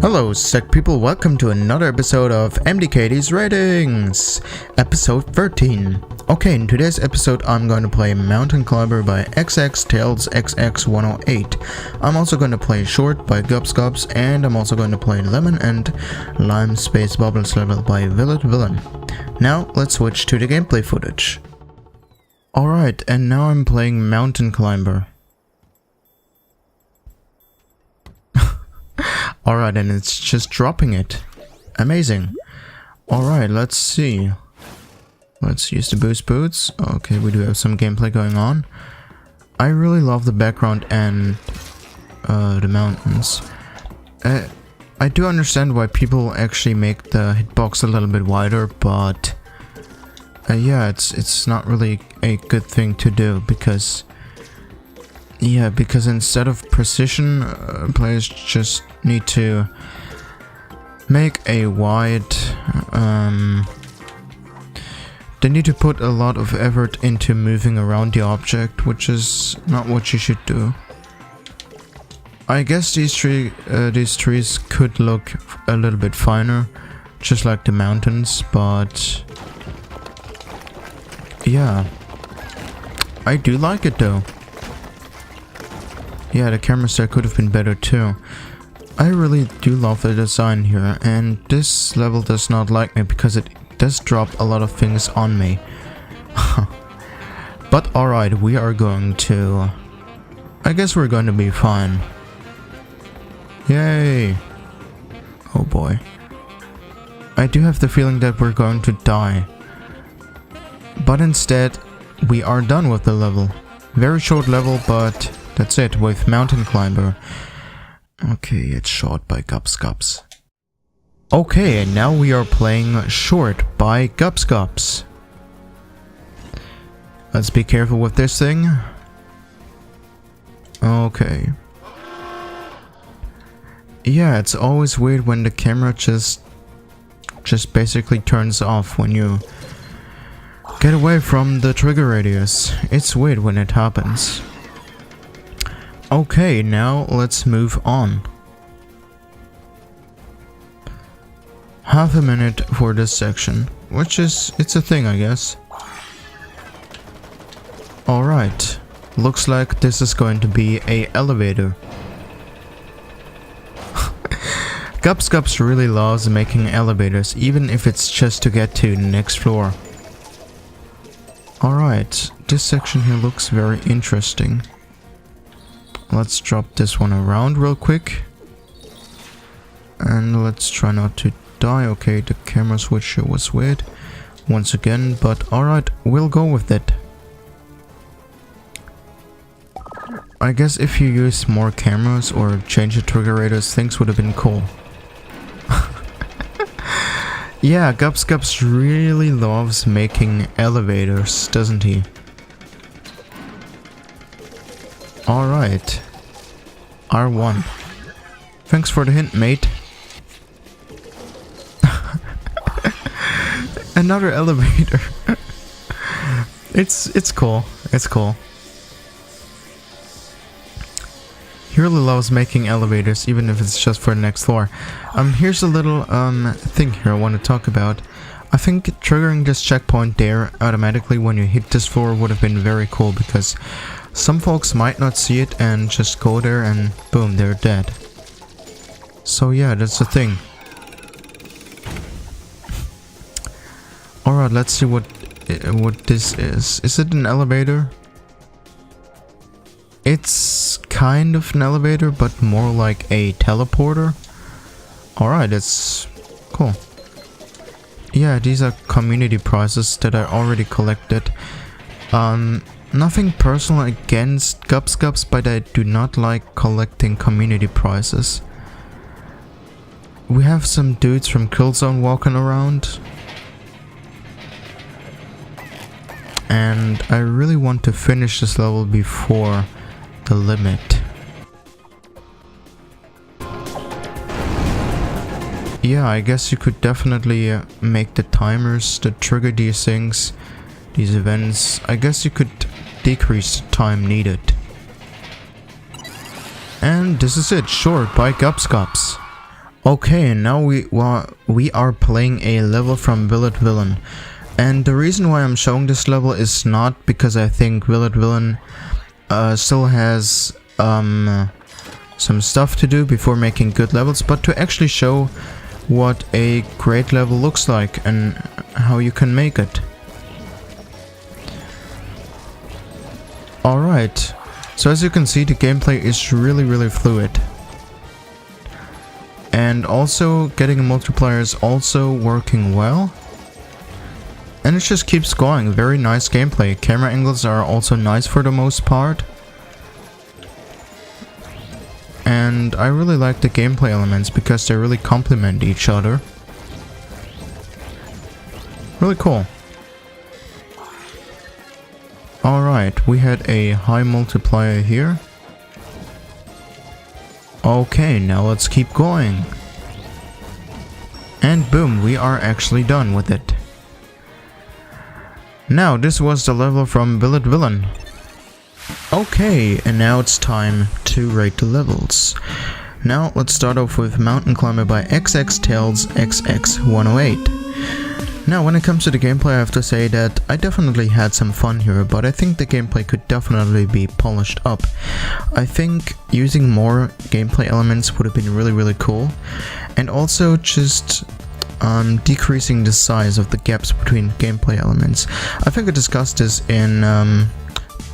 Hello sec people, welcome to another episode of mdkd's ratings, episode 13. Okay, in today's episode I'm going to play Mountain Climber by XX Tails XX108. I'm also going to play Short by Gubscubs, and I'm also going to play Lemon and Lime Space Bubbles Level by Villet Villain. Now let's switch to the gameplay footage. Alright, and now I'm playing Mountain Climber. Alright, and it's just dropping it. Amazing. Alright, let's see. Let's use the boost boots. Okay, we do have some gameplay going on. I really love the background and the mountains. I do understand why people actually make the hitbox a little bit wider, but yeah, it's not really a good thing to do because instead of precision, players just need to make a wide, they need to put a lot of effort into moving around the object, which is not what you should do. I guess these trees could look a little bit finer, just like the mountains, but yeah, I do like it though. Yeah, the camera set could have been better too. I really do love the design here, and this level does not like me because it does drop a lot of things on me. But alright, we are going to... I guess we're going to be fine. Yay! Oh boy. I do have the feeling that we're going to die. But instead, we are done with the level. Very short level, but that's it with Mountain Climber. Okay, it's Short by Gubscubs. Okay, and now we are playing Short by Gubscubs. Let's be careful with this thing. Okay. Yeah, it's always weird when the camera just basically turns off when you get away from the trigger radius. It's weird when it happens. Okay, now let's move on. Half a minute for this section, which is, it's a thing, I guess. Alright, looks like this is going to be a elevator. Gubscubs really loves making elevators, even if it's just to get to the next floor. Alright, this section here looks very interesting. Let's drop this one around real quick. And let's try not to die. Okay, the camera switch here was weird once again, but alright, we'll go with it. I guess if you use more cameras or change the trigger radius, things would have been cool. Yeah, Gubscubs really loves making elevators, doesn't he? Alright. R1. Thanks for the hint, mate. Another elevator. It's cool. It's cool. He really loves making elevators, even if it's just for the next floor. Here's a little thing here I want to talk about. I think triggering this checkpoint there automatically when you hit this floor would have been very cool, because some folks might not see it and just go there and boom, they're dead. So yeah, that's the thing. Alright, let's see what this is. Is it an elevator? It's kind of an elevator, but more like a teleporter. Alright, that's cool. Yeah, these are community prizes that I already collected. Nothing personal against Gubscubs, but I do not like collecting community prizes. We have some dudes from Killzone walking around. And I really want to finish this level before the limit. Yeah, I guess you could definitely make the timers that trigger these things, these events. I guess you could decrease the time needed. And this is it, Short by Gubscubs. Okay, now we are playing a level from Village Villain. And the reason why I'm showing this level is not because I think Village Villain still has some stuff to do before making good levels, but to actually show what a great level looks like and how you can make it. Alright, so as you can see, the gameplay is really fluid. And also getting a multiplayer is also working well. And it just keeps going. Very nice gameplay. Camera angles are also nice for the most part. And I really like the gameplay elements because they really complement each other. Really cool. Alright, we had a high multiplier here. Okay, now let's keep going. And boom, we are actually done with it. Now, this was the level from Village Villain. Okay, and now it's time to rate the levels. Now, let's start off with Mountain Climber by XX XX108. Now, when it comes to the gameplay, I have to say that I definitely had some fun here, but I think the gameplay could definitely be polished up. I think using more gameplay elements would have been really cool, and also just decreasing the size of the gaps between gameplay elements. I think I discussed this in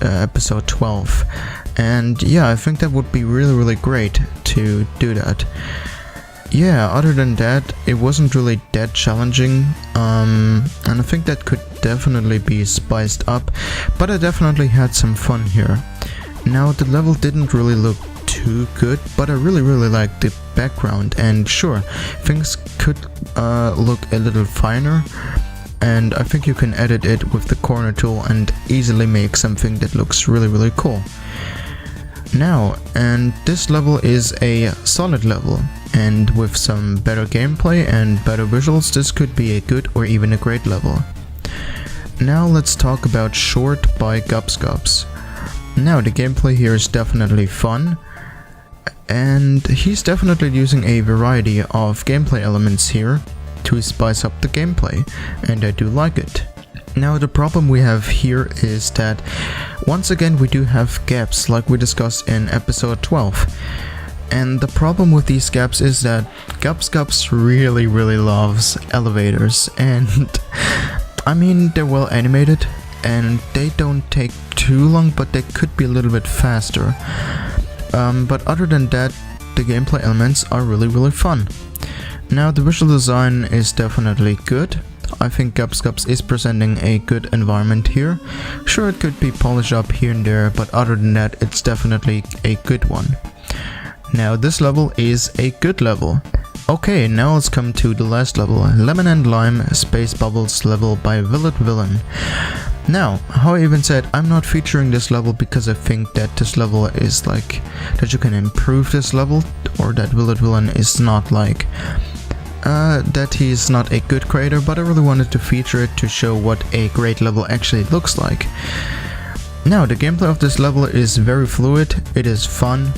episode 12, and yeah, I think that would be really great to do that. Yeah, other than that, it wasn't really that challenging, and I think that could definitely be spiced up, but I definitely had some fun here. Now, the level didn't really look too good, but I really liked the background, and sure, things could look a little finer, and I think you can edit it with the corner tool and easily make something that looks really cool. Now, and this level is a solid level, and with some better gameplay and better visuals, this could be a good or even a great level. Now let's talk about Short by Gubsgubs. Now, the gameplay here is definitely fun, and he's definitely using a variety of gameplay elements here to spice up the gameplay, and I do like it. Now, the problem we have here is that once again we do have gaps like we discussed in episode 12. And the problem with these gaps is that Gubsgubs really loves elevators, and I mean, they're well animated and they don't take too long, but they could be a little bit faster. But other than that, the gameplay elements are really fun. Now, the visual design is definitely good. I think Gubsgubs is presenting a good environment here. Sure, it could be polished up here and there, but other than that, it's definitely a good one. Now, this level is a good level. Okay, now let's come to the last level, Lemon and Lime Space Bubbles level by Village Villain. Now, how I even said, I'm not featuring this level because I think that this level is like, that you can improve this level, or that Village Villain is not like, that he's not a good creator, but I really wanted to feature it to show what a great level actually looks like. Now, the gameplay of this level is very fluid, it is fun,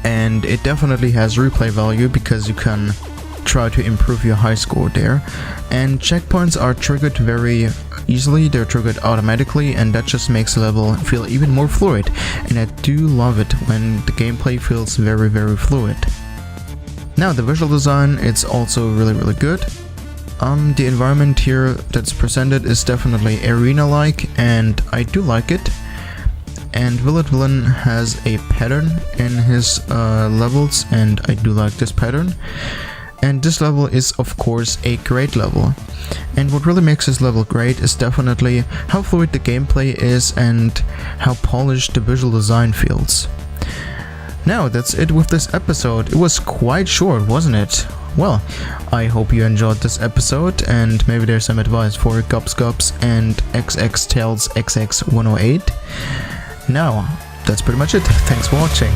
and it definitely has replay value because you can try to improve your high score there. And checkpoints are triggered very easily, they're triggered automatically, and that just makes the level feel even more fluid. And I do love it when the gameplay feels very fluid. Now, the visual design, it's also really good. The environment here that's presented is definitely arena-like, and I do like it. And Village Villain has a pattern in his levels, and I do like this pattern. And this level is of course a great level. And what really makes this level great is definitely how fluid the gameplay is and how polished the visual design feels. Now, that's it with this episode. It was quite short, wasn't it? Well, I hope you enjoyed this episode, and maybe there's some advice for Gubsgubs and XX Tails XX108. Now, that's pretty much it. Thanks for watching.